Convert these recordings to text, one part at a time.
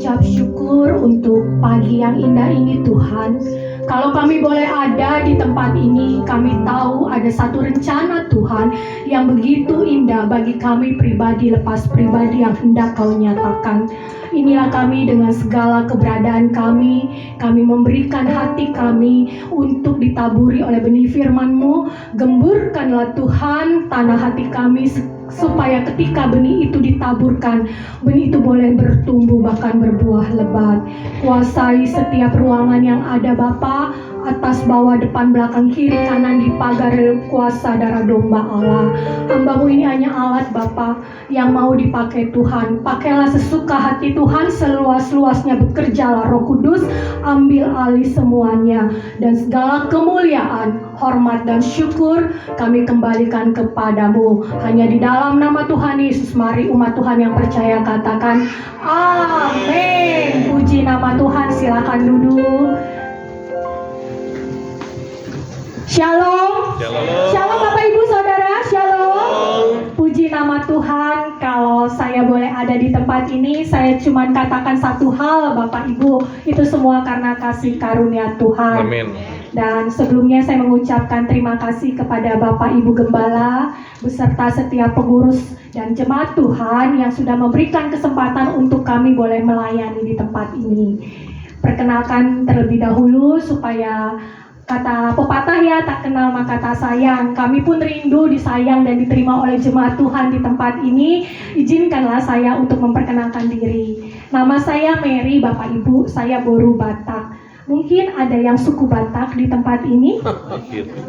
mengucap syukur untuk pagi yang indah ini Tuhan. Kalau kami boleh ada di tempat ini, kami tahu ada satu rencana Tuhan yang begitu indah bagi kami pribadi lepas pribadi yang hendak Kau nyatakan. Inilah kami dengan segala keberadaan kami memberikan hati kami untuk ditaburi oleh benih firman-Mu. Gemburkanlah Tuhan tanah hati kami supaya ketika benih itu ditaburkan, benih itu boleh bertumbuh bahkan berbuah lebat. Kuasai setiap ruangan yang ada Bapa, atas bawah depan belakang kiri kanan di pagar kuasa darah domba Allah. Hamba-Mu ini hanya alat Bapa yang mau dipakai Tuhan. Pakailah sesuka hati Tuhan, seluas-luasnya bekerjalah Roh Kudus, ambil alih semuanya, dan segala kemuliaan, hormat dan syukur kami kembalikan kepadamu. Hanya di dalam nama Tuhan Yesus, mari umat Tuhan yang percaya katakan amin. Puji nama Tuhan, silakan duduk. Shalom. Shalom. Shalom Bapak Ibu Saudara, shalom. Puji nama Tuhan. Kalau saya boleh ada di tempat ini, saya cuma katakan satu hal Bapak Ibu, itu semua karena kasih karunia Tuhan. Amin. Dan sebelumnya saya mengucapkan terima kasih kepada Bapak Ibu Gembala beserta setiap pengurus dan jemaat Tuhan yang sudah memberikan kesempatan untuk kami boleh melayani di tempat ini. Perkenalkan terlebih dahulu supaya kata pepatah ya, tak kenal maka tak sayang. Kami pun rindu disayang dan diterima oleh jemaat Tuhan di tempat ini. Izinkanlah saya untuk memperkenalkan diri. Nama saya Mary, Bapak Ibu, saya Boru Batak. Mungkin ada yang suku Batak di tempat ini.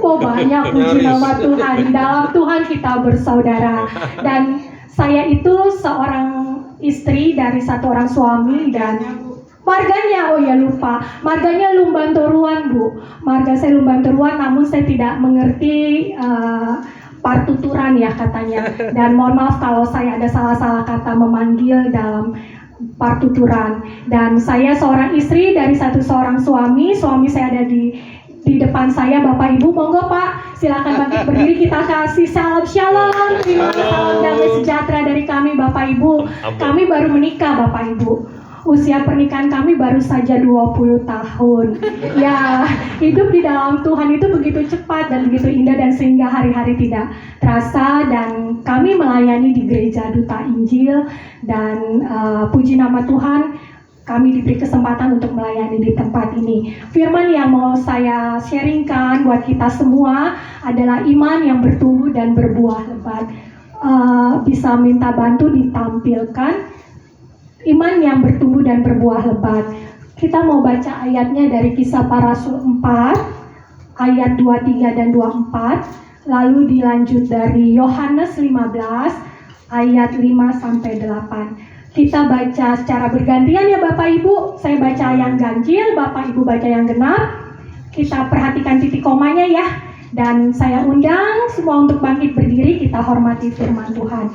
Oh banyak, puji nama Tuhan. Di dalam Tuhan kita bersaudara. Dan saya itu seorang istri dari satu orang suami dan marganya, oh ya lupa, marganya Lumbantoruan Bu. Marga saya Lumbantoruan, namun saya tidak mengerti partuturan ya katanya. Dan mohon maaf kalau saya ada salah-salah kata memanggil dalam partuturan. Dan saya seorang istri dari seorang suami saya ada di depan saya, Bapak Ibu. Monggo Pak, silakan bangkit berdiri, kita kasih salam shalom. Terima kasih, salam damai sejahtera dari kami Bapak Ibu. Kami baru menikah Bapak Ibu. Usia pernikahan kami baru saja 20 tahun. Ya, hidup di dalam Tuhan itu begitu cepat dan begitu indah, dan sehingga hari-hari tidak terasa. Dan kami melayani di Gereja Duta Injil. Dan puji nama Tuhan, kami diberi kesempatan untuk melayani di tempat ini. Firman yang mau saya sharingkan buat kita semua adalah iman yang bertumbuh dan berbuah lebat. Bisa minta bantu ditampilkan. Iman yang bertumbuh dan berbuah lebat. Kita mau baca ayatnya dari Kisah Para Rasul 4 ayat 23 dan 24, lalu dilanjut dari Yohanes 15 ayat 5 sampai 8. Kita baca secara bergantian ya Bapak Ibu. Saya baca yang ganjil, Bapak Ibu baca yang genap. Kita perhatikan titik komanya ya. Dan saya undang semua untuk bangkit berdiri, kita hormati firman Tuhan.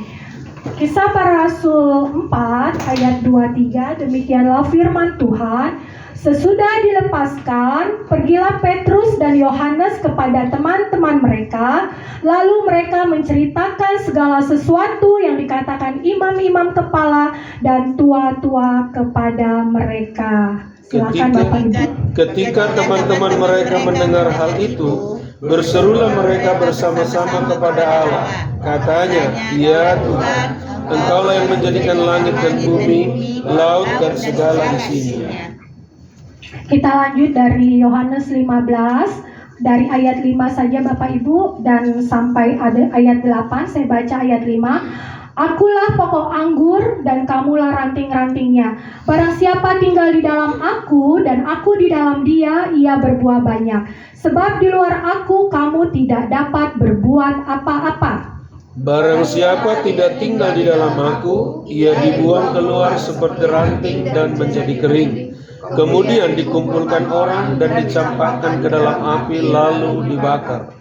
Kisah Para Rasul 4 ayat 23, demikianlah firman Tuhan. Sesudah dilepaskan, pergilah Petrus dan Yohanes kepada teman-teman mereka. Lalu mereka menceritakan segala sesuatu yang dikatakan imam-imam kepala dan tua-tua kepada mereka. Silakan Bapak Ibu. Ketika teman-teman mereka mendengar hal itu, berserulah mereka bersama-sama kepada Allah. Katanya, ya Tuhan, Engkaulah yang menjadikan langit dan bumi, laut dan segala isinya. Kita lanjut dari Yohanes 15, dari ayat 5 saja Bapak Ibu, dan sampai ada ayat 8, saya baca ayat 5. Akulah pokok anggur dan kamulah ranting-rantingnya. Barang siapa tinggal di dalam aku dan aku di dalam dia, ia berbuah banyak. Sebab di luar aku kamu tidak dapat berbuat apa-apa. Barang siapa tidak tinggal di dalam aku, ia dibuang keluar seperti ranting dan menjadi kering. Kemudian dikumpulkan orang dan dicampakkan ke dalam api lalu dibakar.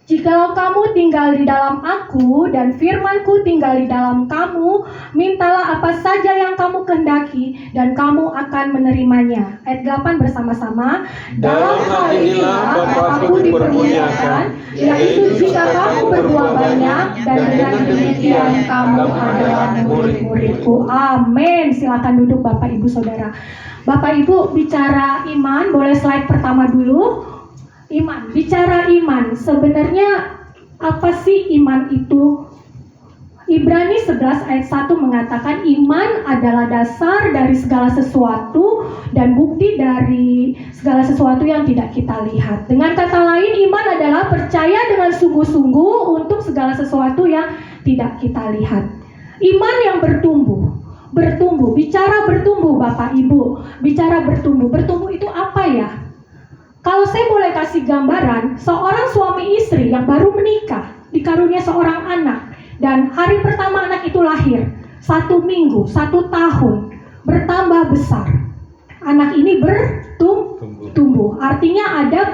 Jikalau kamu tinggal di dalam aku dan firmanku tinggal di dalam kamu, mintalah apa saja yang kamu kehendaki dan kamu akan menerimanya. Ayat 8 bersama-sama. Dalam hal inilah Bapa-Ku dipermuliakan, yaitu jika kamu berbuah banyak dan dengan demikian demikian kamu adalah murid-muridku. Amin. Silakan duduk Bapak Ibu Saudara. Bapak Ibu bicara iman, boleh slide pertama dulu. Iman, bicara iman. Sebenarnya apa sih iman itu? Ibrani 11 ayat 1 mengatakan iman adalah dasar dari segala sesuatu dan bukti dari segala sesuatu yang tidak kita lihat. Dengan kata lain, iman adalah percaya dengan sungguh-sungguh untuk segala sesuatu yang tidak kita lihat. Iman yang bertumbuh. Bicara bertumbuh Bapak Ibu, bicara bertumbuh. Bertumbuh itu apa ya? Kalau saya boleh kasih gambaran, seorang suami istri yang baru menikah, dikarunia seorang anak, dan hari pertama anak itu lahir, 1 minggu, 1 tahun, bertambah besar. Anak ini bertumbuh, artinya ada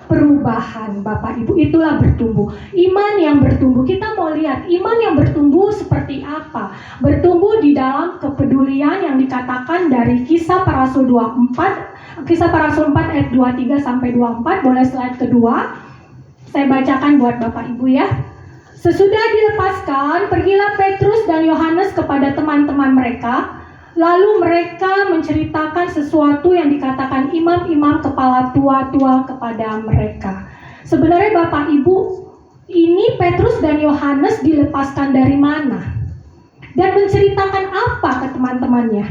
perubahan Bapak Ibu, itulah bertumbuh. Iman yang bertumbuh, kita mau lihat iman yang bertumbuh seperti apa. Bertumbuh di dalam kepedulian yang dikatakan dari Kisah Para Rasul 4 ayat 23 sampai 24, boleh slide kedua. Saya bacakan buat Bapak Ibu ya. Sesudah dilepaskan, pergilah Petrus dan Yohanes kepada teman-teman mereka. Lalu mereka menceritakan sesuatu yang dikatakan imam-imam kepala tua-tua kepada mereka. Sebenarnya Bapak Ibu, ini Petrus dan Yohanes dilepaskan dari mana? Dan menceritakan apa ke teman-temannya?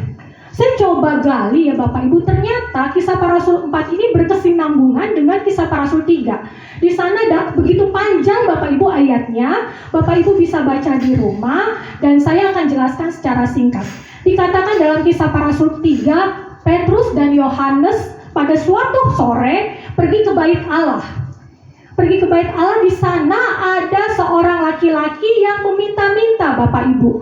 Saya coba gali ya Bapak Ibu, ternyata Kisah Para Rasul 4 ini berkesinambungan dengan Kisah Para Rasul 3. Di sana begitu panjang Bapak Ibu ayatnya, Bapak Ibu bisa baca di rumah, dan saya akan jelaskan secara singkat. Dikatakan dalam Kisah Para Rasul 3, Petrus dan Yohanes pada suatu sore pergi ke bait Allah. Pergi ke bait Allah, di sana ada seorang laki-laki yang meminta-minta Bapak Ibu,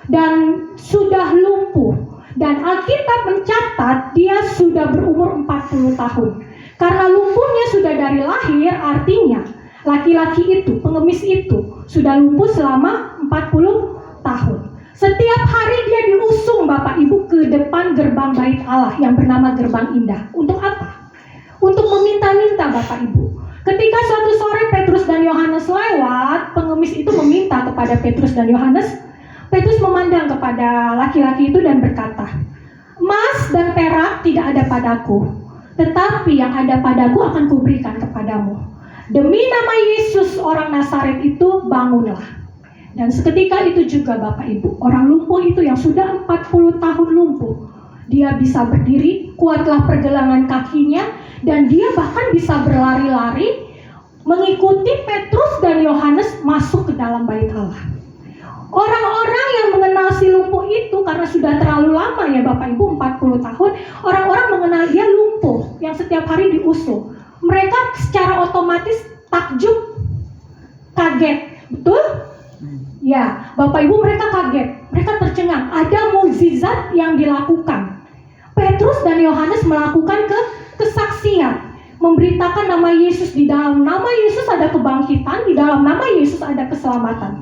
dan sudah lumpuh. Dan Alkitab mencatat dia sudah berumur 40 tahun. Karena lumpuhnya sudah dari lahir, artinya laki-laki itu, pengemis itu, sudah lumpuh selama 40 tahun. Setiap hari dia diusung Bapak Ibu ke depan gerbang bait Allah yang bernama Gerbang Indah. Untuk apa? Untuk meminta-minta Bapak Ibu. Ketika suatu sore Petrus dan Yohanes lewat, pengemis itu meminta kepada Petrus dan Yohanes. Petrus memandang kepada laki-laki itu dan berkata, "Emas dan perak tidak ada padaku, tetapi yang ada padaku akan kuberikan kepadamu. Demi nama Yesus orang Nazaret itu, bangunlah." Dan seketika itu juga Bapak Ibu, orang lumpuh itu yang sudah 40 tahun lumpuh, dia bisa berdiri, kuatlah pergelangan kakinya, dan dia bahkan bisa berlari-lari mengikuti Petrus dan Yohanes masuk ke dalam bait Allah. Orang-orang yang mengenal si lumpuh itu, karena sudah terlalu lama ya Bapak Ibu, 40 tahun, orang-orang mengenal dia lumpuh yang setiap hari diusung. Mereka secara otomatis takjub, kaget, betul? Ya, Bapak Ibu, mereka kaget, mereka tercengang, ada mukjizat yang dilakukan. Petrus dan Yohanes melakukan kesaksian, memberitakan nama Yesus. Di dalam nama Yesus ada kebangkitan, di dalam nama Yesus ada keselamatan.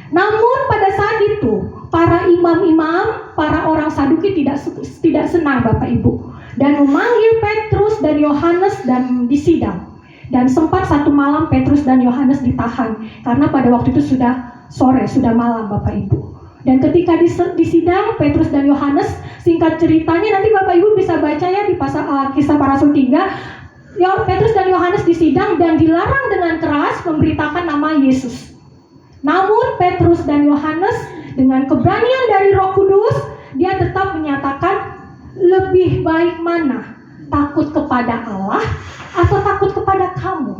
Namun pada saat itu, para imam-imam, para orang Saduki tidak senang Bapak Ibu, dan memanggil Petrus dan Yohanes dan disidang. Dan sempat satu malam Petrus dan Yohanes ditahan, karena pada waktu itu sudah sore, sudah malam Bapak Ibu. Dan ketika disidang Petrus dan Yohanes, singkat ceritanya nanti Bapak Ibu bisa baca ya di Kisah Para Rasul 3. Ya, Petrus dan Yohanes disidang dan dilarang dengan keras memberitakan nama Yesus. Namun Petrus dan Yohanes dengan keberanian dari Roh Kudus, dia tetap menyatakan, lebih baik mana? Takut kepada Allah atau takut kepada kamu?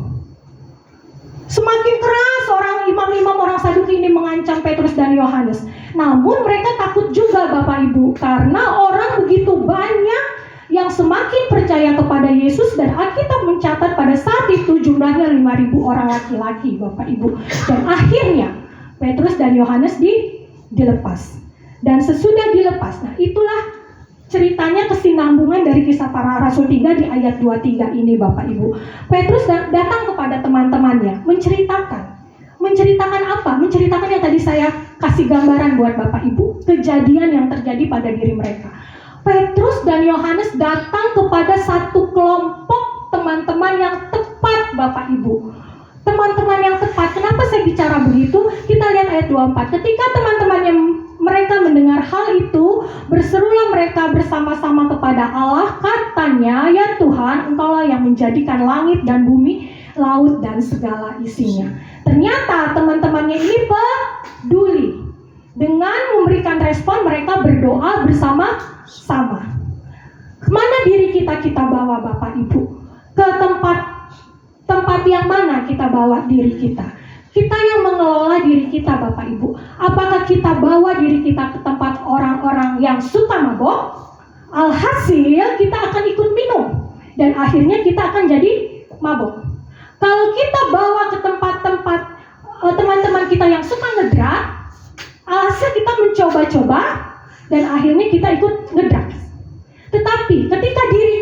Semakin keras orang imam-imam orang Saduki ini mengancam Petrus dan Yohanes. Namun mereka takut juga Bapak Ibu, karena orang begitu banyak yang semakin percaya kepada Yesus, dan Alkitab mencatat pada saat itu jumlahnya 5.000 orang laki-laki Bapak Ibu. Dan akhirnya Petrus dan Yohanes dilepas. Dan sesudah dilepas, nah itulah ceritanya kesinambungan dari Kisah Para Rasul 3 di ayat 23 ini Bapak Ibu. Petrus datang kepada teman-temannya, menceritakan apa? Menceritakan yang tadi saya kasih gambaran buat Bapak Ibu, kejadian yang terjadi pada diri mereka. Petrus dan Yohanes datang kepada satu kelompok teman-teman yang tepat Bapak Ibu. teman-teman yang tepat. Kenapa saya bicara begitu? Kita lihat ayat 24. Ketika teman-temannya mereka mendengar hal itu, berserulah mereka bersama-sama kepada Allah, katanya, ya Tuhan, Engkaulah yang menjadikan langit dan bumi, laut dan segala isinya. Ternyata teman-temannya ini peduli. Dengan memberikan respon, mereka berdoa bersama-sama. Kemana diri kita bawa Bapak Ibu? Ke tempat yang mana kita bawa diri kita? Kita yang mengelola diri kita Bapak Ibu. Apakah kita bawa diri kita ke tempat orang-orang yang suka mabok? Alhasil kita akan ikut minum dan akhirnya kita akan jadi mabok. Kalau kita bawa ke tempat-tempat teman-teman kita yang suka ngedrak, alhasil kita mencoba-coba dan akhirnya kita ikut ngedrak. Tetapi ketika diri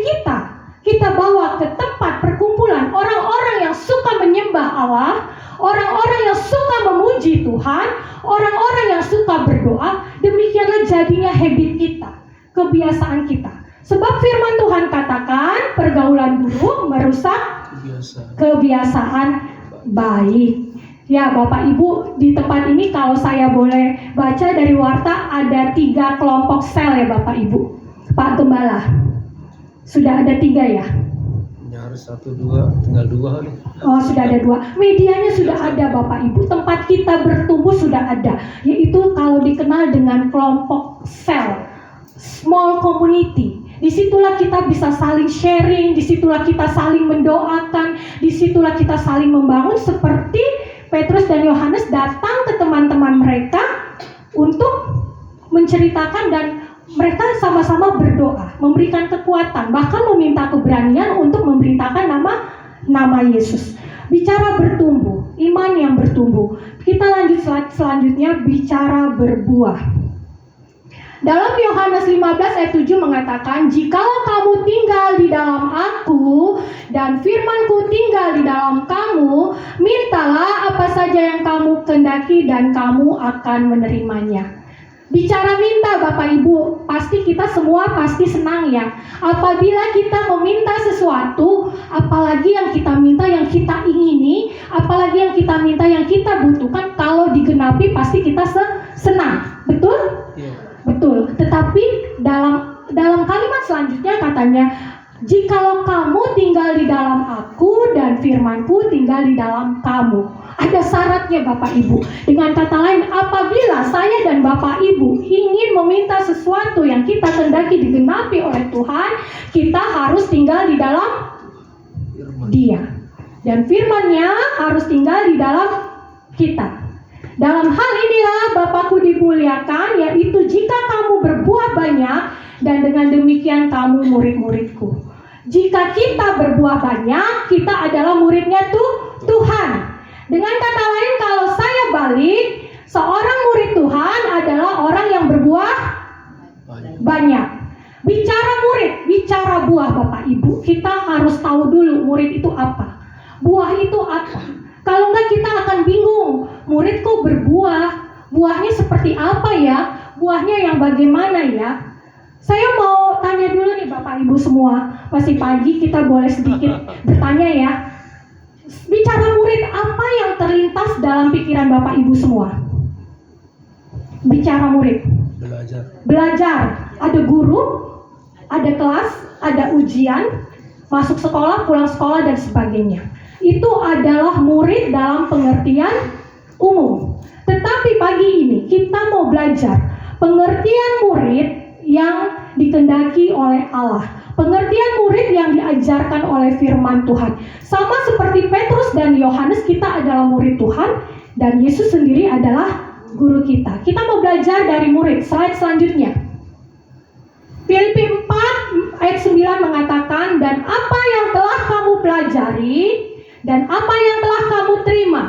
kita bawa ke tempat perkumpulan orang-orang yang suka menyembah Allah, orang-orang yang suka memuji Tuhan, orang-orang yang suka berdoa, demikianlah jadinya habit kita, kebiasaan kita. Sebab firman Tuhan katakan, pergaulan buruk merusak kebiasaan baik. Ya Bapak Ibu, di tempat ini kalau saya boleh baca dari warta, ada 3 kelompok sel ya Bapak Ibu. Pak Gembala, sudah ada 3 ya? Harus 1, 2, tinggal 2 kali. Oh, sudah ada 2. Medianya sudah ada Bapak Ibu. Tempat kita bertumbuh sudah ada. Yaitu kalau dikenal dengan kelompok sel, small community. Disitulah kita bisa saling sharing, disitulah kita saling mendoakan, disitulah kita saling membangun seperti Petrus dan Yohanes datang ke teman-teman mereka untuk menceritakan dan mereka sama-sama berdoa, memberikan kekuatan, bahkan meminta keberanian untuk memberitakan nama Yesus. Bicara bertumbuh, iman yang bertumbuh. Kita lanjut selanjutnya bicara berbuah. Dalam Yohanes 15 ayat 7 mengatakan, "Jikalau kamu tinggal di dalam Aku dan firman-Ku tinggal di dalam kamu, mintalah apa saja yang kamu kehendaki dan kamu akan menerimanya." Bicara minta Bapak Ibu, pasti kita semua pasti senang ya. Apabila kita meminta sesuatu, apalagi yang kita minta, yang kita ingini, apalagi yang kita minta, yang kita butuhkan, kalau digenapi pasti kita senang. Betul? Yeah. Betul. Tetapi dalam kalimat selanjutnya katanya, "Jikalau kamu tinggal di dalam Aku dan firman-Ku tinggal di dalam kamu." Ada syaratnya Bapak Ibu. Dengan kata lain, apabila saya dan Bapak Ibu ingin meminta sesuatu yang kita kehendaki digenapi oleh Tuhan, kita harus tinggal di dalam Dia. Dan firman-Nya harus tinggal di dalam kita. Dalam hal inilah Bapakku dimuliakan, yaitu jika kamu berbuah banyak, dan dengan demikian kamu murid-muridku. Jika kita berbuah banyak, kita adalah muridnya Tuhan. Dengan kata lain, kalau saya balik, seorang murid Tuhan adalah orang yang berbuah banyak. Bicara murid, bicara buah Bapak Ibu, kita harus tahu dulu murid itu apa, buah itu apa. Kalau enggak kita akan bingung, murid kok berbuah, buahnya seperti apa ya, buahnya yang bagaimana ya. Saya mau tanya dulu nih Bapak Ibu semua, pasti pagi kita boleh sedikit bertanya ya. Bicara murid, apa yang terlintas dalam pikiran Bapak Ibu semua? Bicara murid. Belajar. Ada guru, ada kelas, ada ujian, masuk sekolah, pulang sekolah dan sebagainya. Itu adalah murid dalam pengertian umum. Tetapi pagi ini kita mau belajar pengertian murid yang dikehendaki oleh Allah. Pengertian murid yang diajarkan oleh firman Tuhan. Sama seperti Petrus dan Yohanes, kita adalah murid Tuhan dan Yesus sendiri adalah guru kita. Kita mau belajar dari murid. Slide selanjutnya. Filipi 4 ayat 9 mengatakan, "Dan apa yang telah kamu pelajari, dan apa yang telah kamu terima,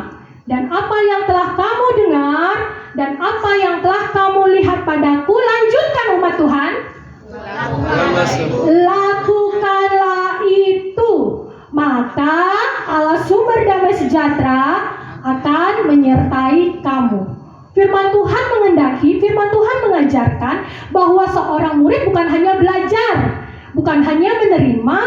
dan apa yang telah kamu dengar, dan apa yang telah kamu lihat padaku," lanjutkan umat Tuhan, "lakukanlah itu, maka Allah sumber damai sejahtera akan menyertai kamu." Firman Tuhan mengendaki, firman Tuhan mengajarkan bahwa seorang murid bukan hanya belajar, bukan hanya menerima,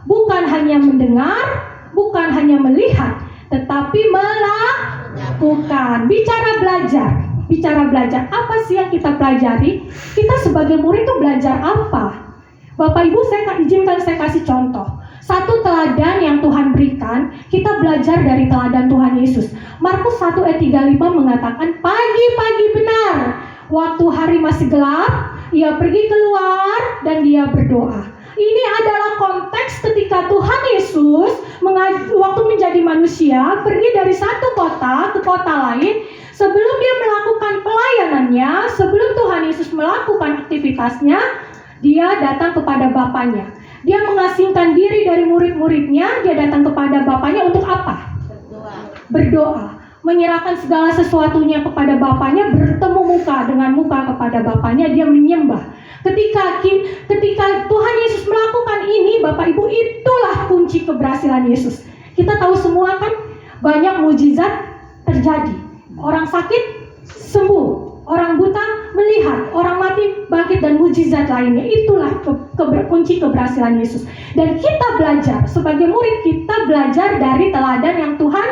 bukan hanya mendengar, bukan hanya melihat, tetapi melakukan. Bicara belajar, apa sih yang kita pelajari? Kita sebagai murid itu belajar apa? Bapak Ibu, izinkan saya kasih contoh. Satu teladan yang Tuhan berikan, kita belajar dari teladan Tuhan Yesus. Markus 1 ayat 35 mengatakan, pagi-pagi benar, waktu hari masih gelap, ia pergi keluar dan dia berdoa. Ini adalah konteks ketika Tuhan Yesus waktu menjadi manusia, pergi dari satu kota ke kota lain. Sebelum dia melakukan pelayanannya, sebelum Tuhan Yesus melakukan aktivitasnya, dia datang kepada Bapaknya. Dia mengasingkan diri dari murid-muridnya, dia datang kepada Bapaknya untuk apa? Berdoa. Menyerahkan segala sesuatunya kepada Bapaknya, bertemu muka dengan muka kepada Bapaknya, dia menyembah. Ketika Tuhan Yesus melakukan ini, Bapak Ibu, itulah kunci keberhasilan Yesus. Kita tahu semua kan, banyak mujizat terjadi. Orang sakit sembuh, orang buta melihat, orang mati bangkit, dan mujizat lainnya. Itulah kunci keberhasilan Yesus. Dan kita belajar, sebagai murid kita belajar dari teladan yang Tuhan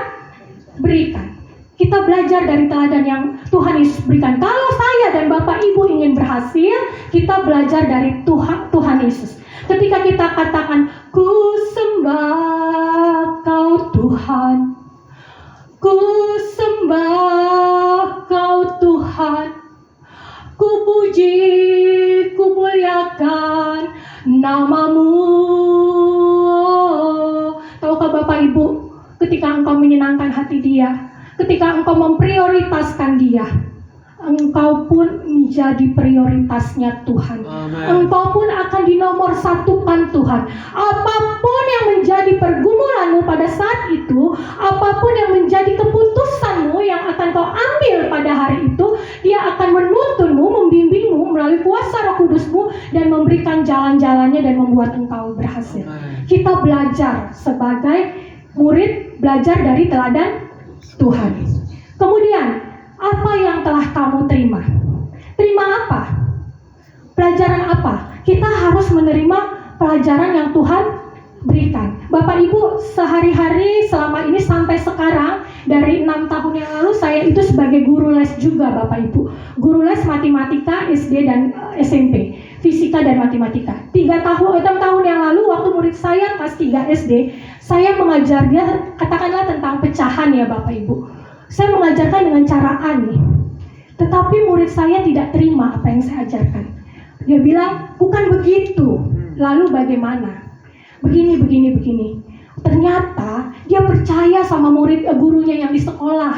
berikan. Kita belajar dari teladan yang Tuhan Yesus berikan. Kalau saya dan Bapak Ibu ingin berhasil, kita belajar dari Tuhan Yesus. Ketika kita katakan, ku sembah kau Tuhan, ku sembah kau Tuhan, ku puji, ku muliakan namamu. Tahukah Bapak Ibu, ketika engkau menyenangkan hati Dia, ketika engkau memprioritaskan Dia, engkau pun menjadi prioritasnya Tuhan. Amen. Engkau pun akan dinomorsatukan Tuhan. Apapun yang menjadi pergumulanmu pada saat itu, apapun yang menjadi keputusanmu yang akan kau ambil pada hari itu, Dia akan menuntunmu, membimbingmu melalui kuasa Roh Kudus-Mu dan memberikan jalan-jalannya dan membuat engkau berhasil. Amen. Kita belajar sebagai murid, belajar dari teladan Tuhan. Kemudian, apa yang telah kamu terima? Terima apa? Pelajaran apa? Kita harus menerima pelajaran yang Tuhan berikan. Bapak Ibu, sehari-hari selama ini sampai sekarang, dari 6 tahun yang lalu saya itu sebagai guru les juga, Bapak Ibu. Guru les matematika SD dan SMP, fisika dan matematika. 6 tahun yang lalu waktu murid saya kelas 3 SD, saya mengajar dia, katakanlah tentang pecahan ya Bapak Ibu. Saya mengajarkan dengan cara aneh, tetapi murid saya tidak terima apa yang saya ajarkan. Dia bilang, bukan begitu. Lalu bagaimana? Begini. Ternyata dia percaya sama gurunya yang di sekolah.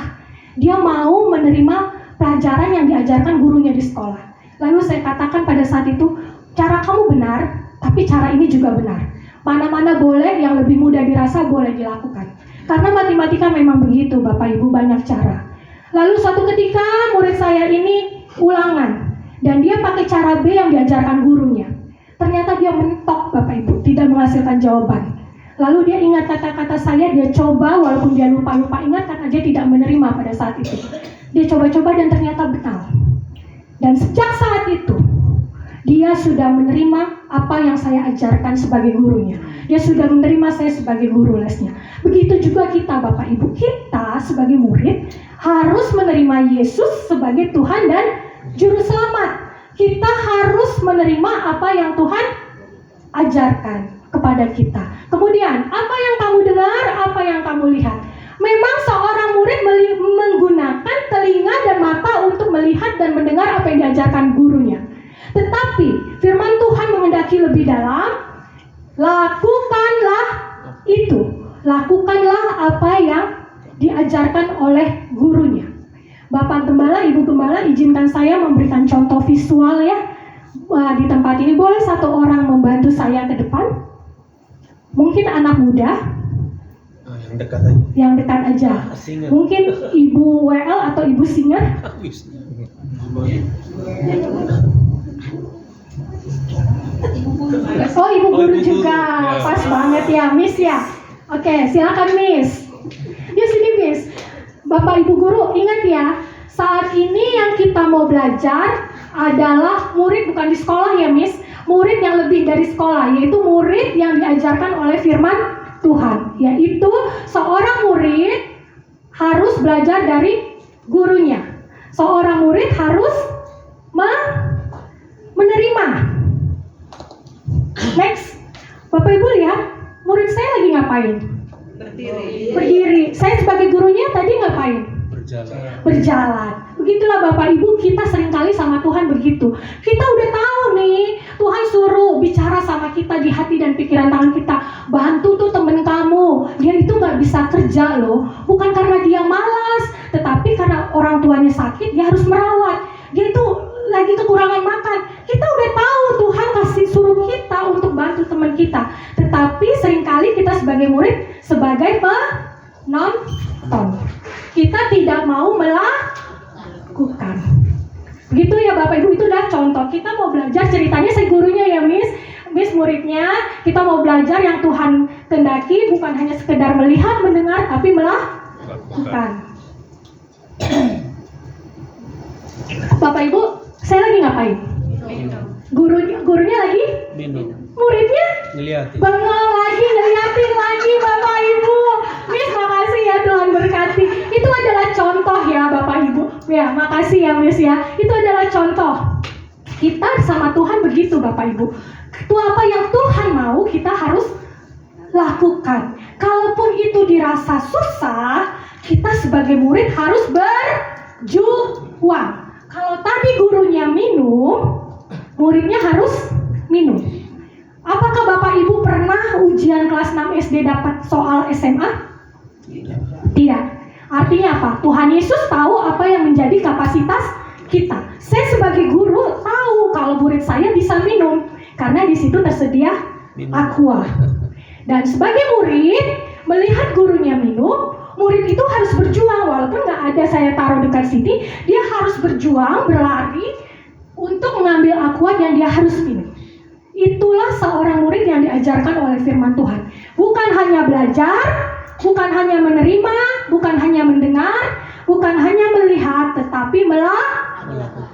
Dia mau menerima pelajaran yang diajarkan gurunya di sekolah. Lalu saya katakan pada saat itu, cara kamu benar, tapi cara ini juga benar. Mana-mana boleh, yang lebih mudah dirasa boleh dilakukan. Karena matematika memang begitu, Bapak Ibu, banyak cara. Lalu suatu ketika murid saya ini ulangan, dan dia pakai cara B yang diajarkan gurunya. Ternyata dia mentok, Bapak Ibu, tidak menghasilkan jawaban. Lalu dia ingat kata-kata saya, dia coba walaupun dia lupa-lupa ingat karena dia tidak menerima pada saat itu. Dia coba-coba dan ternyata benar. Dan sejak saat itu, dia sudah menerima apa yang saya ajarkan sebagai gurunya. Dia sudah menerima saya sebagai guru lesnya. Begitu juga kita, Bapak Ibu. Kita sebagai murid harus menerima Yesus sebagai Tuhan dan Juru Selamat. Kita harus menerima apa yang Tuhan ajarkan kepada kita. Kemudian, apa yang kamu dengar, apa yang kamu lihat. Memang seorang murid menggunakan telinga dan mata untuk melihat dan mendengar apa yang diajarkan gurunya. Tetapi firman Tuhan menghendaki lebih dalam, lakukanlah itu. Lakukanlah apa yang diajarkan oleh gurunya. Bapak Gembala, Ibu Gembala, izinkan saya memberikan contoh visual ya. Di tempat ini boleh satu orang membantu saya ke depan? Mungkin anak muda? Yang dekat aja. Yang dekat aja. Singer. Mungkin Ibu WL atau Ibu Singer? Oh, Ibu Guru juga. Pas banget ya, Miss ya. Oke, silakan Miss. Yuk sini Miss. Bapak Ibu Guru, ingat ya, saat ini yang kita mau belajar adalah murid bukan di sekolah ya Miss. Murid yang lebih dari sekolah, yaitu murid yang diajarkan oleh firman Tuhan, yaitu seorang murid harus belajar dari gurunya. Seorang murid harus menerima. Next, Bapak Ibu lihat, murid saya lagi ngapain? Berdiri. Saya sebagai gurunya tadi ngapain? Berjalan. Begitulah Bapak Ibu, kita seringkali sama Tuhan begitu. Kita udah tahu nih, Tuhan suruh bicara sama kita di hati dan pikiran tangan kita. Bantu tuh temen kamu, dia itu gak bisa kerja loh. Bukan karena dia malas, tetapi karena orang tuanya sakit, dia harus merawat. Dia itu lagi kekurangan makan. Kita udah tahu Tuhan kasih suruh kita untuk bantu teman kita. Tetapi seringkali kita sebagai murid, sebagai penonton, kita tidak mau melakukan. Begitu ya Bapak Ibu, itu udah contoh. Kita mau belajar, ceritanya saya gurunya ya Miss muridnya. Kita mau belajar yang Tuhan kehendaki, bukan hanya sekedar melihat, mendengar, tapi melakukan. Bapak Ibu, saya lagi ngapain? Gurunya lagi minum, muridnya ngeliatin. bengong lagi, ngeliatin lagi Bapak Ibu. Miss, makasih ya, Tuhan berkati. Itu adalah contoh ya Bapak Ibu. Ya, makasih ya Miss ya. Itu adalah contoh. Kita sama Tuhan begitu Bapak Ibu. Itu apa yang Tuhan mau kita harus lakukan. Kalaupun itu dirasa susah, kita sebagai murid harus berjuang. Kalau tadi gurunya minum, muridnya harus minum. Apakah Bapak Ibu pernah ujian kelas 6 SD dapat soal SMA? Tidak. Artinya apa? Tuhan Yesus tahu apa yang menjadi kapasitas kita. Saya sebagai guru tahu kalau murid saya bisa minum karena di situ tersedia aqua. Dan sebagai murid melihat gurunya minum, murid itu harus berjuang. Walaupun nggak ada saya taruh dekat sini, dia harus berjuang, berlari untuk mengambil aqua yang dia harus minum. Itulah seorang murid yang diajarkan oleh firman Tuhan. Bukan hanya belajar, bukan hanya menerima, bukan hanya mendengar, bukan hanya melihat, tetapi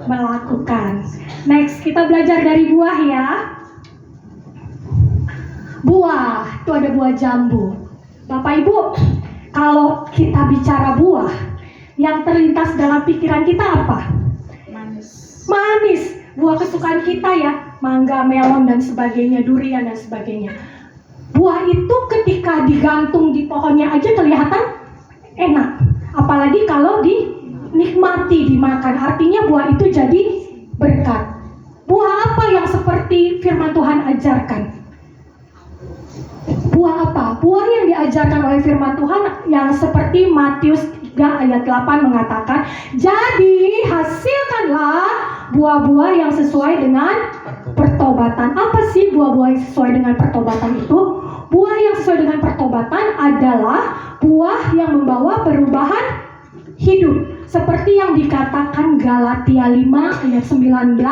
melakukan. Next, kita belajar dari buah ya. Buah, itu ada buah jambu. Bapak Ibu, kalau kita bicara buah, yang terlintas dalam pikiran kita apa? Manis. Buah kesukaan kita ya, mangga, melon dan sebagainya, durian dan sebagainya. Buah itu ketika digantung di pohonnya aja kelihatan enak. Apalagi kalau dinikmati, dimakan. Artinya buah itu jadi berkat. Buah apa yang seperti firman Tuhan ajarkan? Buah apa? Buah yang diajarkan oleh firman Tuhan yang seperti Matius 3 ayat 8 mengatakan, jadi hasilkanlah buah-buah yang sesuai dengan pertobatan. Apa sih buah-buah yang sesuai dengan pertobatan itu? Buah yang sesuai dengan pertobatan adalah buah yang membawa perubahan hidup. Seperti yang dikatakan Galatia 5 ayat 19,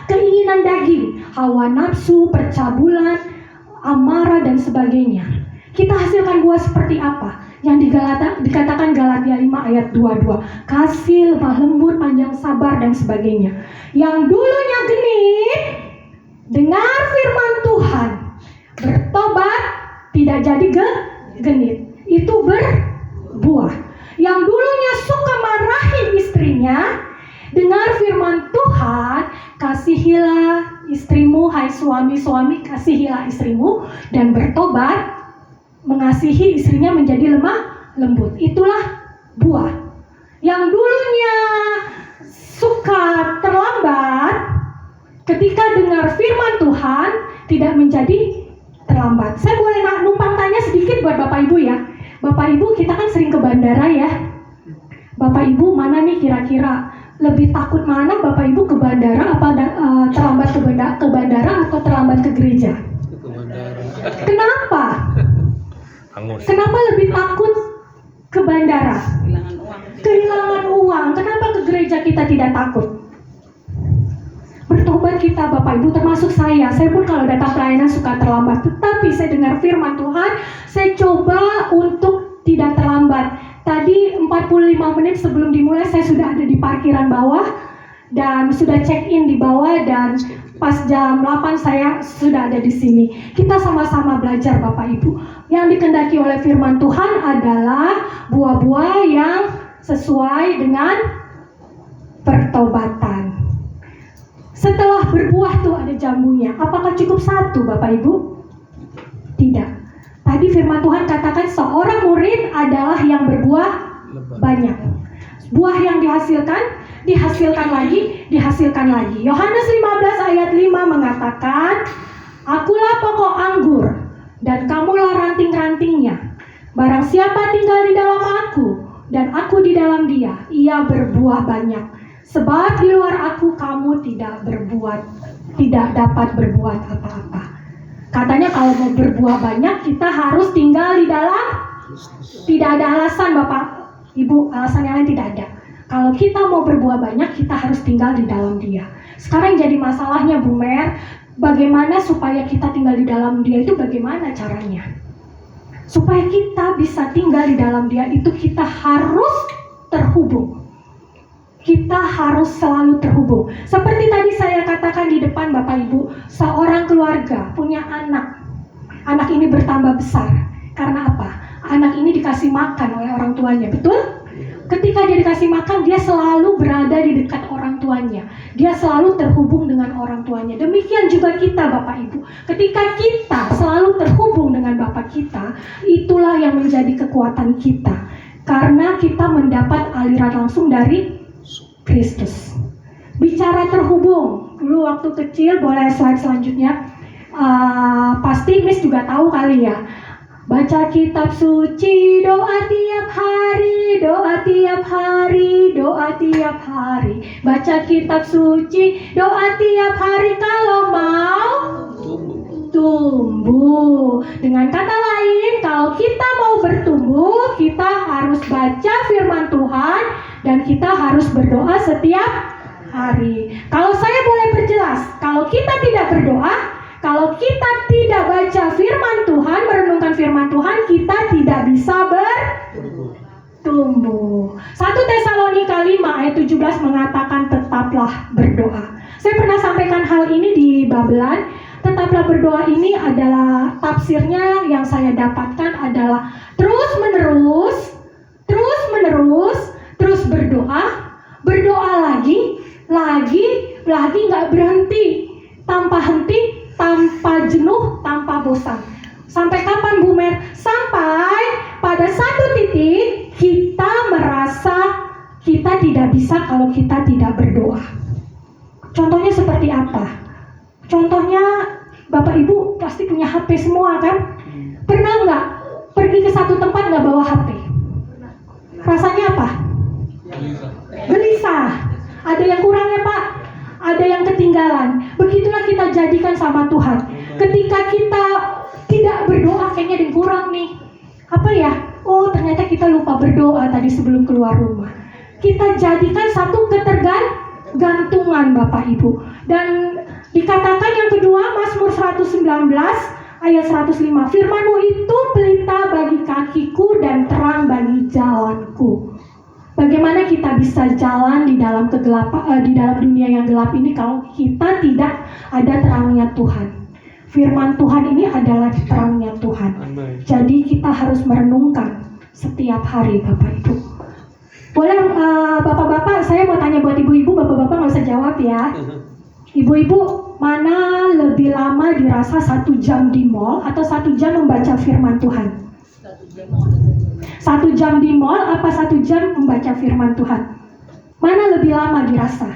keinginan daging, hawa nafsu, percabulan, amarah dan sebagainya. Kita hasilkan buah seperti apa? Yang dikatakan Galatia 5 ayat 22, kasih, lemah lembut, panjang sabar dan sebagainya. Yang dulunya genit, dengar firman Tuhan, bertobat, tidak jadi genit, itu berbuah. Yang dulunya suka marahin istrinya, dengar firman Tuhan, kasihilah istrimu, hai suami-suami, kasihilah istrimu, dan bertobat, mengasihi istrinya menjadi lemah lembut. Itulah buah. Yang dulunya suka terlambat, ketika dengar firman Tuhan tidak menjadi terlambat. Saya boleh numpang tanya sedikit buat Bapak Ibu ya. Bapak Ibu, kita kan sering ke bandara ya. Bapak Ibu mana nih kira-kira lebih takut mana Bapak Ibu ke bandara, apa terlambat ke bandara atau terlambat ke gereja? Kenapa? Kenapa lebih takut ke bandara? Kehilangan uang. Kenapa ke gereja kita tidak takut? Bertobat kita Bapak Ibu, termasuk saya pun kalau datang pelayanan suka terlambat. Tetapi saya dengar firman Tuhan, saya coba untuk tidak terlambat. Tadi 45 menit sebelum dimulai saya sudah ada di parkiran bawah. dan sudah check in di bawah, dan pas jam 8 saya sudah ada di sini. Kita sama-sama belajar Bapak Ibu. Yang dikehendaki oleh firman Tuhan adalah buah-buah yang sesuai dengan pertobatan. Setelah berbuah tuh ada jambunya. Apakah cukup satu Bapak Ibu? Tidak. Tadi firman Tuhan katakan seorang murid adalah yang berbuah banyak. Buah yang dihasilkan lagi. Yohanes 15 ayat 5 mengatakan, "Akulah pokok anggur dan kamulah ranting-rantingnya. Barang siapa tinggal di dalam aku dan aku di dalam dia, ia berbuah banyak. Sebab di luar aku kamu tidak dapat berbuat apa-apa." Katanya kalau mau berbuah banyak kita harus tinggal di dalam. Tidak ada alasan Bapak Ibu, alasan yang lain tidak ada. Kalau kita mau berbuah banyak, kita harus tinggal di dalam Dia. Sekarang jadi masalahnya Bu Mer, bagaimana supaya kita tinggal di dalam Dia itu bagaimana caranya? Supaya kita bisa tinggal di dalam Dia itu kita harus terhubung. Kita harus selalu terhubung. Seperti tadi saya katakan di depan Bapak Ibu, seorang keluarga punya anak. Anak ini bertambah besar. Karena apa? Anak ini dikasih makan oleh orang tuanya, betul? Ketika dia dikasih makan, dia selalu berada di dekat orang tuanya. Dia selalu terhubung dengan orang tuanya. Demikian juga kita Bapak Ibu. Ketika kita selalu terhubung dengan Bapak kita, itulah yang menjadi kekuatan kita. Karena kita mendapat aliran langsung dari Kristus. Bicara terhubung, dulu waktu kecil, boleh slide selanjutnya. Pasti Miss juga tahu kali ya. Baca kitab suci, doa tiap hari, doa tiap hari, doa tiap hari. Baca kitab suci, doa tiap hari kalau mau tumbuh. Dengan kata lain, kalau kita mau bertumbuh, kita harus baca firman Tuhan dan kita harus berdoa setiap hari. Kalau saya boleh perjelas, kalau kita tidak berdoa, kalau kita tidak baca firman Tuhan, merenungkan firman Tuhan, kita tidak bisa bertumbuh. 1 Tesalonika 5 ayat 17 mengatakan tetaplah berdoa. Saya pernah sampaikan hal ini di Babelan. Tetaplah berdoa ini adalah tafsirnya yang saya dapatkan adalah terus menerus berdoa lagi nggak berhenti, tanpa henti, tanpa jenuh, tanpa bosan. Sampai kapan Bu Mer? Sampai pada satu titik kita merasa kita tidak bisa kalau kita tidak berdoa. Contohnya seperti apa? Contohnya Bapak Ibu pasti punya HP semua kan? Pernah nggak pergi ke satu tempat nggak bawa HP? Rasanya apa? Gelisah. Ada yang kurang ya Pak? Ada yang ketinggalan. Begitulah kita jadikan sama Tuhan. Ketika kita tidak berdoa, kayaknya ada yang kurang nih. Apa ya? Oh, ternyata kita lupa berdoa tadi sebelum keluar rumah. Kita jadikan satu ketergantungan Bapak Ibu. Dan dikatakan yang kedua, Mazmur 119 ayat 105. Firman-Mu itu pelita bagi kakiku dan terang bagi jalanku. Bagaimana kita bisa jalan di dalam kegelapan, di dalam dunia yang gelap ini kalau kita tidak ada terangnya Tuhan? Firman Tuhan ini adalah terangnya Tuhan. Amen. Jadi kita harus merenungkan setiap hari Bapak Ibu. Boleh Bapak-Bapak, saya mau tanya buat ibu-ibu, Bapak-Bapak nggak usah jawab ya. Ibu-ibu, mana lebih lama dirasa 1 jam di mall atau 1 jam membaca firman Tuhan? 1 jam di mall apa 1 jam membaca firman Tuhan? Mana lebih lama dirasa?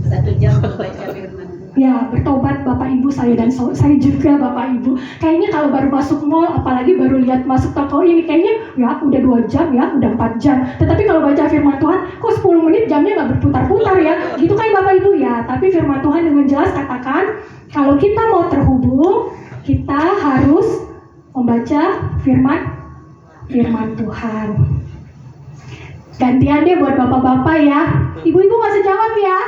1 jam membaca firman. Ya, bertobat Bapak Ibu saya dan saya juga Bapak Ibu. Kayaknya kalau baru masuk mall, apalagi baru lihat masuk toko ini, kayaknya ya udah 2 jam ya, udah 4 jam. Tetapi kalau baca firman Tuhan, kok 10 menit jamnya nggak berputar-putar ya? Gitu kan Bapak Ibu ya. Tapi firman Tuhan dengan jelas katakan, kalau kita mau terhubung, kita harus membaca firman Tuhan. Gantian deh buat bapak-bapak ya. Ibu-ibu nggak usah jawab ya.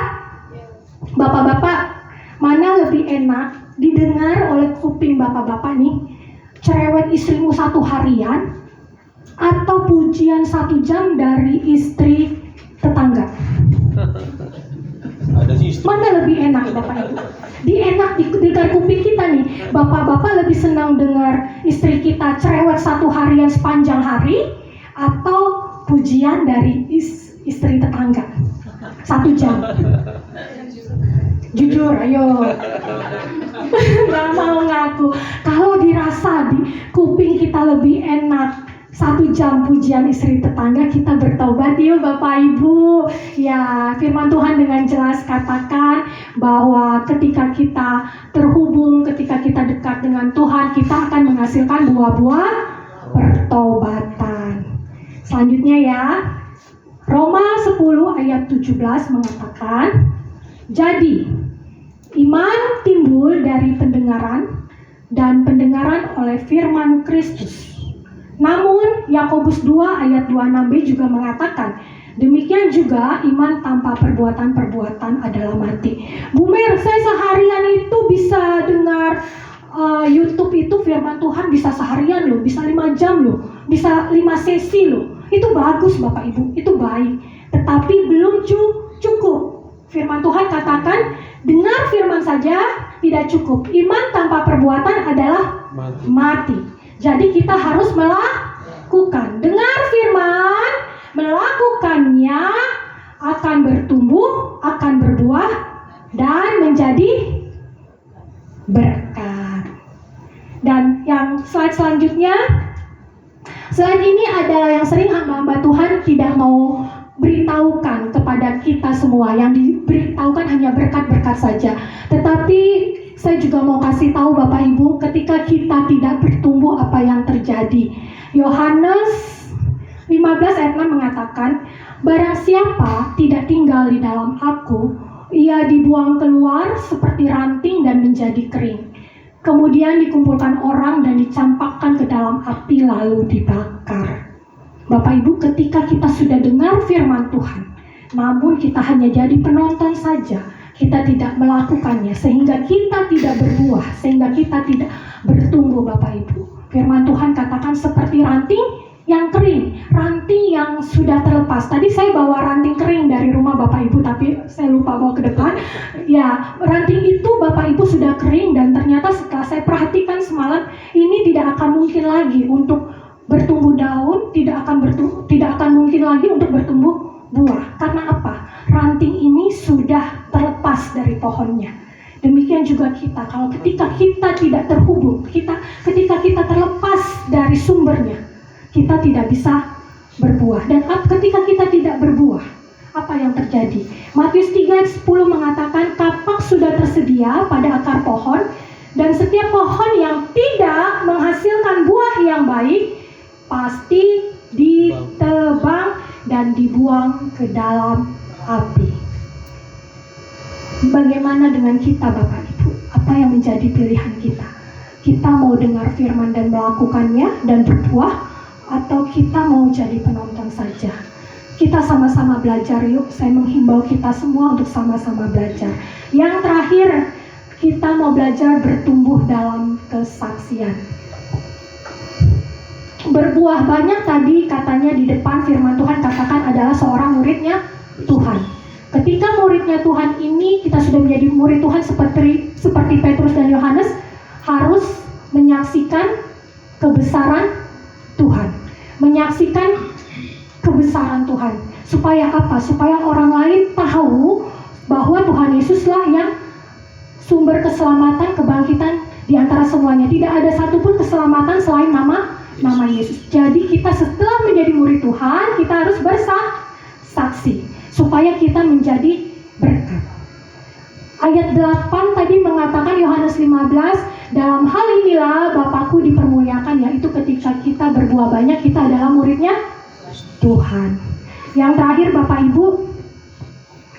Bapak-bapak, mana lebih enak didengar oleh kuping bapak-bapak nih? Cerewet istrimu 1 harian atau pujian 1 jam dari istri tetangga? Mana lebih enak Bapak Ibu? Dengar kuping kita nih, bapak-bapak lebih senang dengar istri kita cerewet satu harian sepanjang hari, atau pujian dari istri tetangga 1 jam? Jujur, ayo. Gak mau ngaku. Kalau dirasa di kuping kita lebih enak 1 jam pujian istri tetangga, kita bertobat yuk Bapak Ibu. Ya, firman Tuhan dengan jelas katakan bahwa ketika kita terhubung, ketika kita dekat dengan Tuhan, kita akan menghasilkan buah-buah pertobatan. Selanjutnya ya, Roma 10 ayat 17 mengatakan, jadi iman timbul dari pendengaran, dan pendengaran oleh firman Kristus. Namun Yakobus 2 ayat 26b juga mengatakan, demikian juga iman tanpa perbuatan-perbuatan adalah mati. Bu Mer, saya seharian itu bisa dengar YouTube itu firman Tuhan bisa seharian loh, bisa 5 jam loh, bisa 5 sesi loh. Itu bagus Bapak Ibu, itu baik. Tetapi belum cukup. Firman Tuhan katakan, dengar firman saja tidak cukup. Iman tanpa perbuatan adalah mati. Jadi kita harus melakukan. Dengar firman, melakukannya, akan bertumbuh, akan berbuah, dan menjadi berkat. Dan yang slide selanjutnya, slide ini adalah yang sering hamba-hamba Tuhan tidak mau beritahukan kepada kita semua. Yang diberitahukan hanya berkat-berkat saja. Tetapi saya juga mau kasih tahu Bapak Ibu, ketika kita tidak bertumbuh, apa yang terjadi. Yohanes 15 ayat 6 mengatakan, barang siapa tidak tinggal di dalam aku, ia dibuang keluar seperti ranting dan menjadi kering. Kemudian dikumpulkan orang dan dicampakkan ke dalam api lalu dibakar. Bapak Ibu, ketika kita sudah dengar firman Tuhan, namun kita hanya jadi penonton saja, kita tidak melakukannya, sehingga kita tidak berbuah, sehingga kita tidak bertumbuh Bapak Ibu. Firman Tuhan katakan seperti ranting yang kering, ranting yang sudah terlepas. Tadi saya bawa ranting kering dari rumah Bapak Ibu, tapi saya lupa bawa ke depan. Ya, ranting itu Bapak Ibu sudah kering, dan ternyata setelah saya perhatikan semalam, ini tidak akan mungkin lagi untuk bertumbuh daun, tidak akan mungkin lagi untuk bertumbuh buah. Karena apa? Ranting ini sudah terlepas dari pohonnya. Demikian juga kita, kalau ketika kita tidak terhubung, ketika kita terlepas dari sumbernya, kita tidak bisa berbuah. Dan ketika kita tidak berbuah, apa yang terjadi? Matius 3 ayat 10 mengatakan, kapak sudah tersedia pada akar pohon, dan setiap pohon yang tidak menghasilkan buah yang baik pasti ditebang dan dibuang ke dalam api. Bagaimana dengan kita Bapak Ibu? Apa yang menjadi pilihan kita? Kita mau dengar firman dan melakukannya dan berbuah, atau kita mau jadi penonton saja? Kita sama-sama belajar yuk. Saya menghimbau kita semua untuk sama-sama belajar. Yang terakhir, kita mau belajar bertumbuh dalam kesaksian. Berbuah banyak tadi katanya di depan firman Tuhan katakan adalah seorang muridnya Tuhan. Ketika muridnya Tuhan ini, kita sudah menjadi murid Tuhan seperti Petrus dan Yohanes, harus menyaksikan kebesaran Tuhan. Menyaksikan kebesaran Tuhan. Supaya apa? Supaya orang lain tahu bahwa Tuhan Yesuslah yang sumber keselamatan, kebangkitan di antara semuanya. Tidak ada satupun keselamatan selain nama Yesus. Jadi kita setelah menjadi murid Tuhan, kita harus bersaksi supaya kita menjadi berkat. Ayat 8 tadi mengatakan, Yohanes 15, dalam hal inilah Bapakku dipermuliakan, yaitu ketika kita berbuah banyak, kita adalah muridnya Tuhan. Yang terakhir Bapak Ibu,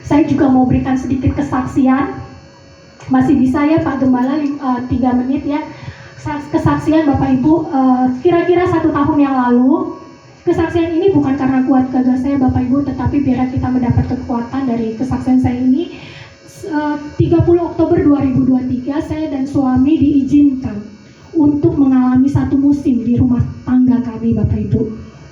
saya juga mau berikan sedikit kesaksian. Masih bisa ya Pak Gembala 3 menit ya. Kesaksian Bapak Ibu, kira-kira 1 tahun yang lalu. Kesaksian ini bukan karena kuat gagah saya Bapak Ibu, tetapi biar kita mendapat kekuatan dari kesaksian saya ini. 30 Oktober 2023 saya dan suami diizinkan untuk mengalami 1 musim di rumah tangga kami Bapak Ibu.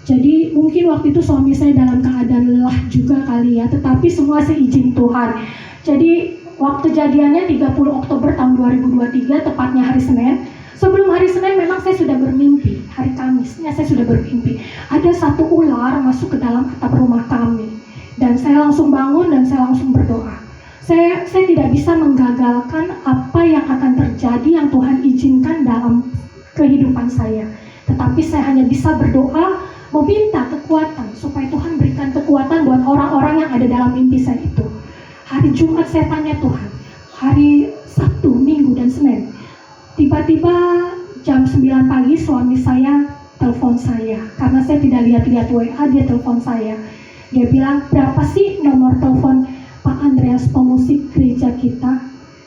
Jadi mungkin waktu itu suami saya dalam keadaan lelah juga kali ya, tetapi semua seizin Tuhan. Jadi waktu kejadiannya 30 Oktober tahun 2023, tepatnya hari Senin. Sebelum hari Senin memang saya sudah bermimpi, hari Kamisnya saya sudah bermimpi. Ada satu ular masuk ke dalam atap rumah kami. Dan saya langsung bangun dan saya langsung berdoa. Saya tidak bisa menggagalkan apa yang akan terjadi yang Tuhan izinkan dalam kehidupan saya. Tetapi saya hanya bisa berdoa, meminta kekuatan supaya Tuhan berikan kekuatan buat orang-orang yang ada dalam mimpi saya itu. Hari Jumat saya tanya Tuhan, hari Sabtu, Minggu, dan Senin. Tiba-tiba jam 9 pagi suami saya telepon saya. Karena saya tidak lihat-lihat WA, dia telepon saya. Dia bilang, berapa sih nomor telepon Pak Andreas pemusik gereja kita?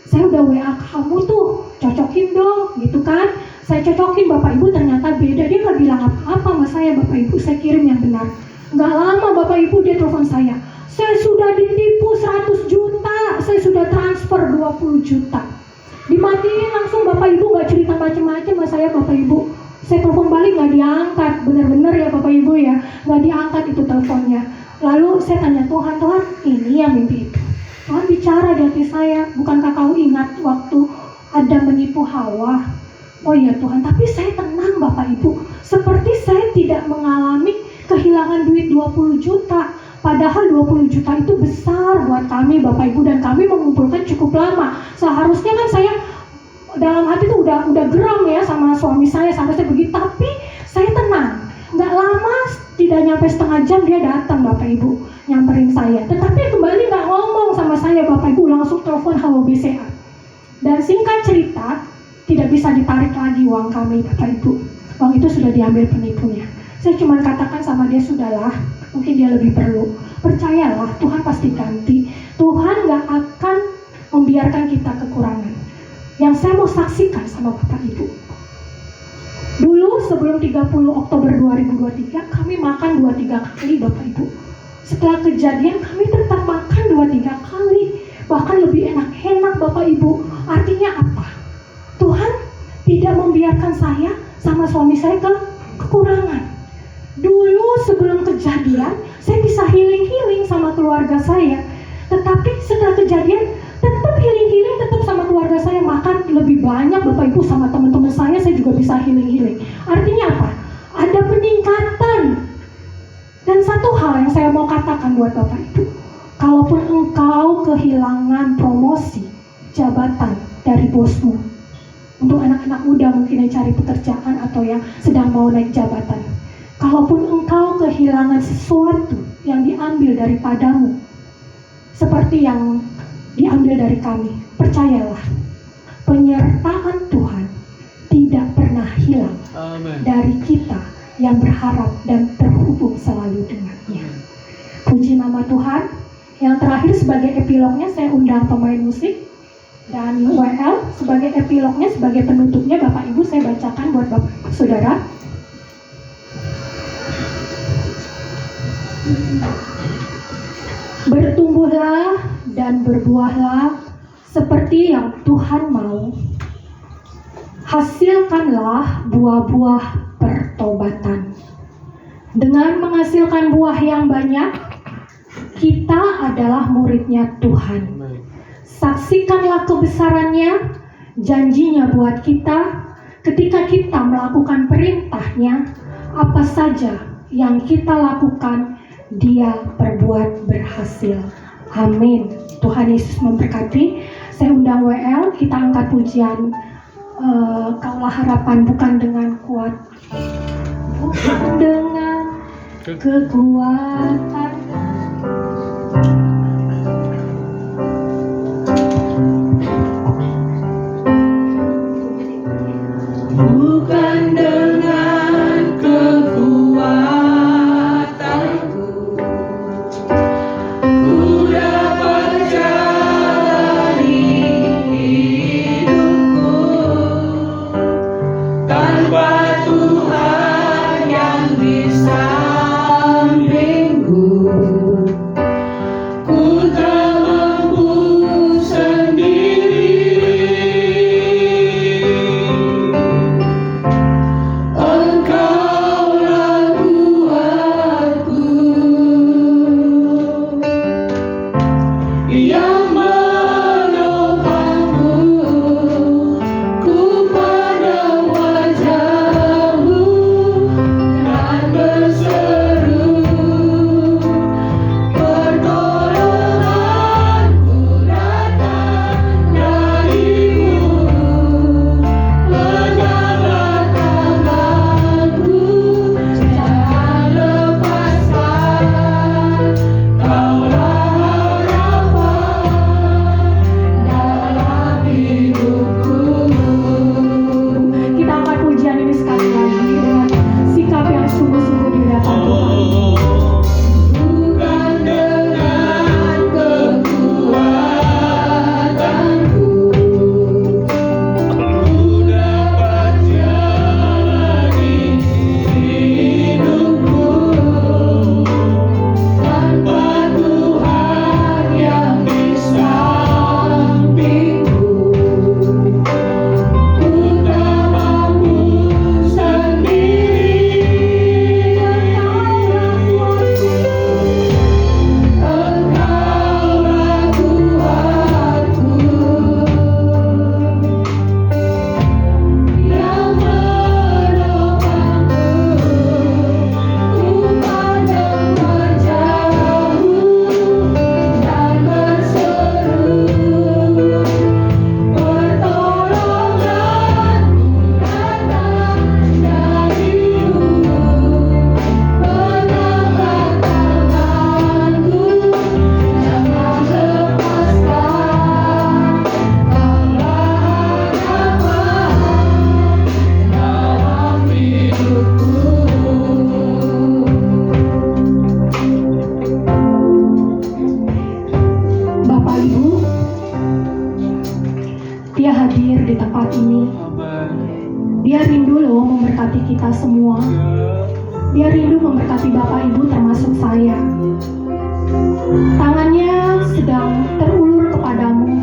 Saya udah WA kamu tuh, cocokin dong, gitu kan. Saya cocokin, Bapak Ibu ternyata beda. Dia gak bilang apa-apa sama saya, Bapak Ibu, saya kirim yang benar. Gak lama Bapak Ibu dia telepon saya sudah ditipu 100 juta, saya sudah transfer 20 juta. Dimatiin langsung Bapak Ibu, gak cerita macam-macam sama saya Bapak Ibu. Saya telepon balik gak diangkat, bener-bener ya Bapak Ibu ya, gak diangkat itu teleponnya. Lalu saya tanya Tuhan, ini yang mimpi itu. Tuhan bicara di hati saya, bukankah kau ingat waktu Adam menipu Hawa? Oh iya Tuhan, tapi saya tenang Bapak Ibu. Seperti saya tidak mengalami kehilangan duit 20 juta. Padahal 20 juta itu besar buat kami Bapak Ibu, dan kami mengumpulkan cukup lama. Seharusnya kan saya dalam hati itu udah geram ya sama suami saya, seharusnya begitu. Tapi saya tenang. Nggak lama, tidak nyampe setengah jam dia datang Bapak Ibu, nyamperin saya. Tetapi kembali nggak ngomong sama saya Bapak Ibu, langsung telepon halo BCA. Dan singkat cerita, tidak bisa ditarik lagi uang kami Bapak Ibu. Uang itu sudah diambil penipunya. Saya cuma katakan sama dia, sudahlah, mungkin dia lebih perlu. Percayalah, Tuhan pasti ganti. Tuhan gak akan membiarkan kita kekurangan. Yang saya mau saksikan sama Bapak Ibu, dulu sebelum 30 Oktober 2023, kami makan 2-3 kali Bapak Ibu. Setelah kejadian kami tetap makan 2-3 kali, bahkan lebih enak-enak Bapak Ibu. Artinya apa? Tuhan tidak membiarkan saya sama suami saya kekurangan. Dulu sebelum kejadian, saya bisa healing sama keluarga saya. Tetapi setelah kejadian, tetap healing tetap sama keluarga saya. Makan lebih banyak Bapak Ibu sama teman-teman saya juga bisa healing. Artinya apa? Ada peningkatan. Dan satu hal yang saya mau katakan buat Bapak Ibu, kalaupun engkau kehilangan promosi, jabatan dari bosmu, untuk anak-anak muda mungkin yang cari pekerjaan atau yang sedang mau naik jabatan, kalaupun engkau kehilangan sesuatu yang diambil daripadamu, seperti yang diambil dari kami, percayalah, penyertaan Tuhan tidak pernah hilang Amen. dari kita yang berharap dan terhubung selalu dengannya. Puji nama Tuhan. Yang terakhir sebagai epilognya saya undang pemain musik, dan WL sebagai epilognya, sebagai penutupnya Bapak Ibu saya bacakan buat Bapak Saudara. Bertumbuhlah dan berbuahlah seperti yang Tuhan mau. Hasilkanlah buah-buah pertobatan. Dengan menghasilkan buah yang banyak, kita adalah muridnya Tuhan. Saksikanlah kebesarannya, janjinya buat kita. Ketika kita melakukan perintahnya, apa saja yang kita lakukan, Dia perbuat berhasil. Amin. Tuhan Yesus memberkati. Saya undang WL, kita angkat pujian Kaulah Harapan, bukan dengan kuat, bukan dengan kekuatan. Bukan dengan kekuatanku, ku dapat jalani hidupku tanpa Tuhan yang di sampingku. tempat ini. Dia rindu loh memberkati kita semua. Dia rindu memberkati Bapak Ibu termasuk saya. Tangannya sedang terulur kepadamu.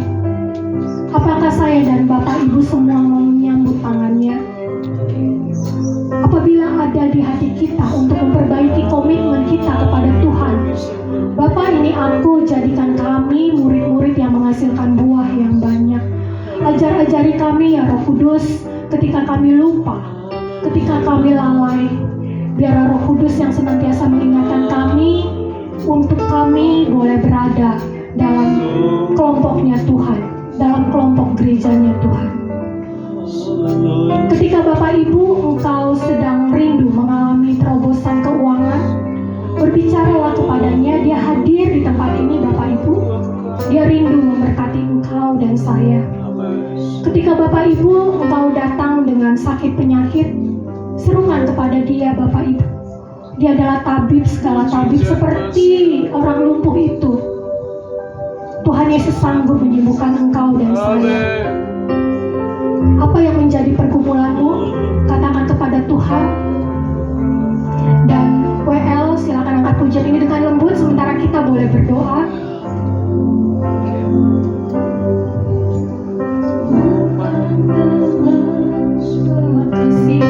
Apakah saya dan Bapak Ibu semua mau menyambut tangannya? Apabila ada di hati kita untuk memperbaiki komitmen kita kepada Tuhan, Bapak, ini aku, jadikan kami murid-murid yang menghasilkan buah yang banyak. Ajar-ajari kami ya Roh Kudus, ketika kami lupa, ketika kami lalai. Biar Roh Kudus yang senantiasa mengingatkan kami, untuk kami boleh berada dalam kelompoknya Tuhan, dalam kelompok gerejanya Tuhan. Ketika Bapak Ibu engkau sedang rindu mengalami terobosan keuangan, berbicaralah kepadanya. Dia hadir di tempat ini Bapak Ibu. Dia rindu memberkati engkau dan saya. Ketika Bapak Ibu engkau datang dengan sakit penyakit, serukan kepada dia Bapak Ibu. Dia adalah tabib segala tabib, seperti orang lumpuh itu. Tuhan Yesus sanggup menyembuhkan engkau dan saya. Apa yang menjadi pergumulanmu, katakan kepada Tuhan. Dan WL silakan angkat pujian ini dengan lembut sementara kita boleh berdoa. Terima kasih.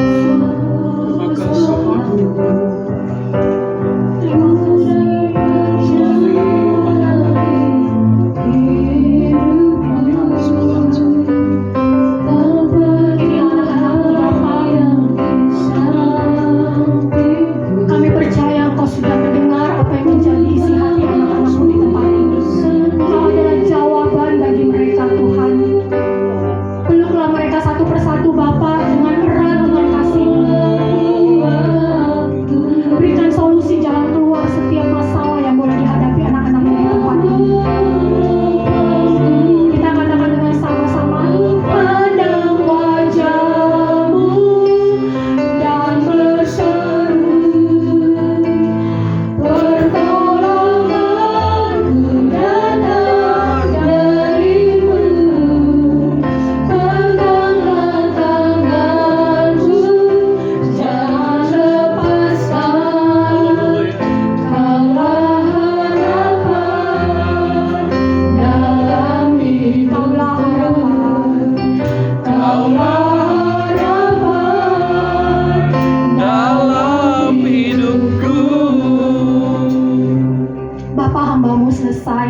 Kami percaya Engkau sudah mendengar apa yang menjadi isi hati anak-anakmu di tempat ini. Engkau adalah jawaban bagi mereka Tuhan. Peluklah mereka satu persatu Bapa dengan erat dengan kasih-Mu. Berikan solusi jalan keluar setiap masalah yang boleh dihadapi anak-anakmu di tempat ini. Kita katakan dengan sama-sama, pandang wajah-Mu dan berseru, pertolonganku datang dari-Mu. Peganglah tanganku, jangan lepaskan. Kaulah harapan dalam hidup. Kaulah harapan dalam hidupku. Bapa, hamba-Mu selesai,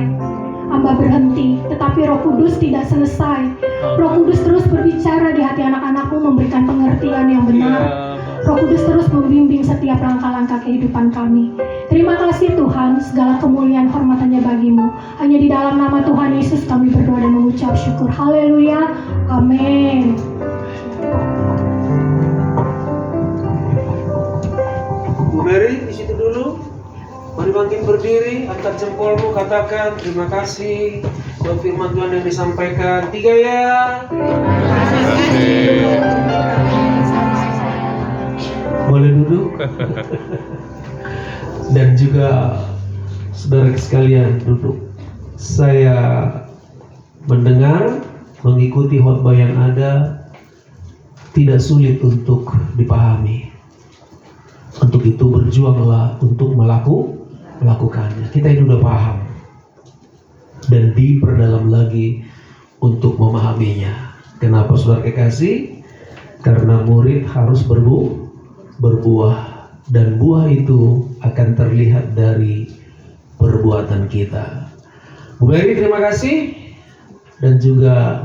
hamba berhenti, tetapi Roh Kudus tidak selesai. Roh Kudus terus berbicara di hati anak-anak-Mu, memberikan pengertian yang benar. Roh Kudus terus membimbing setiap langkah-langkah kehidupan kami. Terima kasih Tuhan, segala kemuliaan hormatannya bagi-Mu. Hanya di dalam nama Tuhan Yesus kami berdoa dan mengucap syukur. Haleluya, amin. Bu Mary di situ dulu. Mari bangkit berdiri, angkat jempolmu, katakan terima kasih buat firman Tuhan yang disampaikan. 3 ya. Boleh duduk. Dan juga saudara sekalian duduk. Saya mendengar, mengikuti khotbah yang ada tidak sulit untuk dipahami. Untuk itu berjuanglah untuk melakukannya. Kita ini udah paham dan diperdalam lagi untuk memahaminya. Kenapa saudara kekasih? Karena murid harus berbuah, dan buah itu akan terlihat dari perbuatan kita. Bu Mary terima kasih, dan juga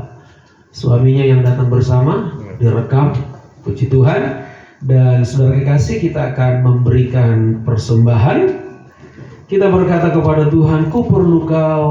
suaminya yang datang bersama direkam, puji Tuhan. Dan saudara kekasih, kita akan memberikan persembahan. Kita berkata kepada Tuhan, ku perlu Kau